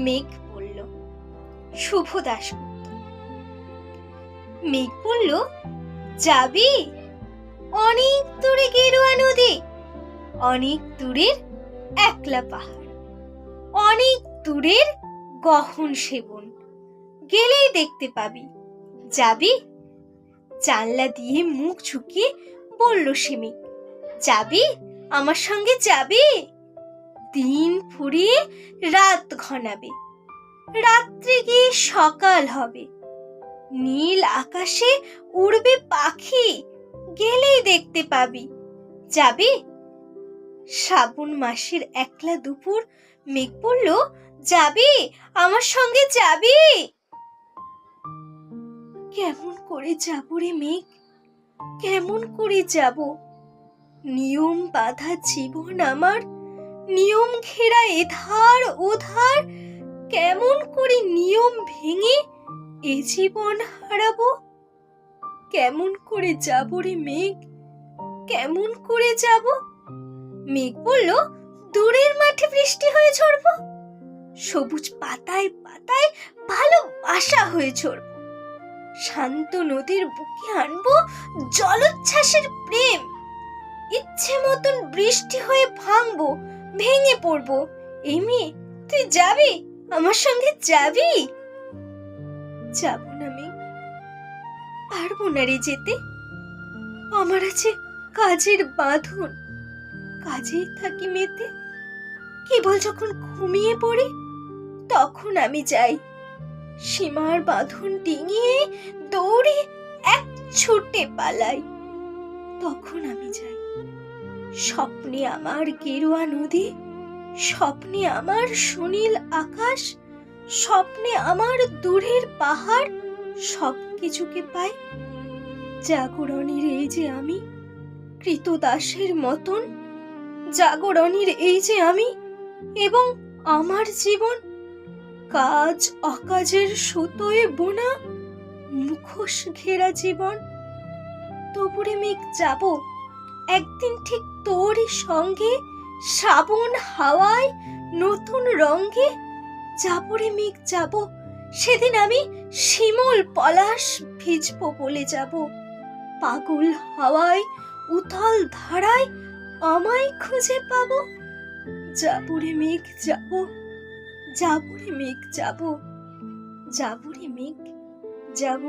মেঘ বলল। শুভ দাশগুপ্ত। মেঘ বলল, যাবি? অনেক দূরে গেরুয়া নদী, অনেক দূরের একলা পাহাড়, অনেক দূরের গহন সেবন, গেলেই দেখতে পাবি। যাবি? জানলা দিয়ে মুখ ঝুঁকিয়ে বলল সে মেঘ, যাবি? আমার সঙ্গে যাবি? দিন ফুরিয়ে রাত ঘনাবে, রাত্রে গিয়ে সকাল হবে, নীল আকাশে উড়বে পাখি, গেলেই দেখতে পাবি। যাবি? শ্রাবণ মাসের একলা দুপুর মেঘ বলল, যাবি? আমার সঙ্গে যাবি? কেমন করে যাব রে মেঘ, কেমন করে যাব? নিয়ম বাঁধা জীবন আমার, নিয়ম ঘেরা এধার ওধার, কেমন করে নিয়ম ভেঙে এ জীবন হারাবো? কেমন করে যাব রে মেঘ, কেমন করে যাব? মেঘ বলল, দূরের মাঠে বৃষ্টি হয়ে ঝরবো, সবুজ পাতায় পাতায় ভালোবাসা হয়ে ঝরবো, শান্ত নদীর বুকে আনবো জলোচ্ছ্বাসের প্রেম, ইচ্ছে মতন বৃষ্টি হয়ে ভাঙবো, ভেঙে পড়বো। এই মেয়ে, তুই যাবি? আমার সঙ্গে যাবি? যাব না মেঘ, পারবো না রে যেতে। আমার আছে কাজের বাঁধন, কাজেই থাকি মেতে। কেবল যখন ঘুমিয়ে পড়ি তখন আমি যাই, সীমার বাঁধন ডিঙিয়ে দৌড়ে এক ছুটে পালাই, তখন আমি যাই। স্বপ্নে আমার গেরুয়া নদী, স্বপ্নে আমার সুনীল আকাশ, স্বপ্নে আমার দূরের পাহাড়, সব কিছুকে পাই। জাগরণের এই যে আমি, কৃতদাসের মতন, জাগরণের এই যে আমি এবং আমার জীবন, কাজ অকাজের সুতোয় বোনা, মুখোশ ঘেরা জীবন। তবুরে মেঘ যাব একদিন ঠিক তোরই সঙ্গে, শ্রাবণ হাওয়ায় নতুন রঙ্গে। যাবরে মেঘ যাব, সেদিন আমি শিমুল পলাশ ভিজবো বলে যাব, পাগল হাওয়ায় উথল ধারায় আমায় খুঁজে পাবো। যাবরে মেঘ যাব, যাবরে মেঘ যাব, যাবরে মেঘ যাব।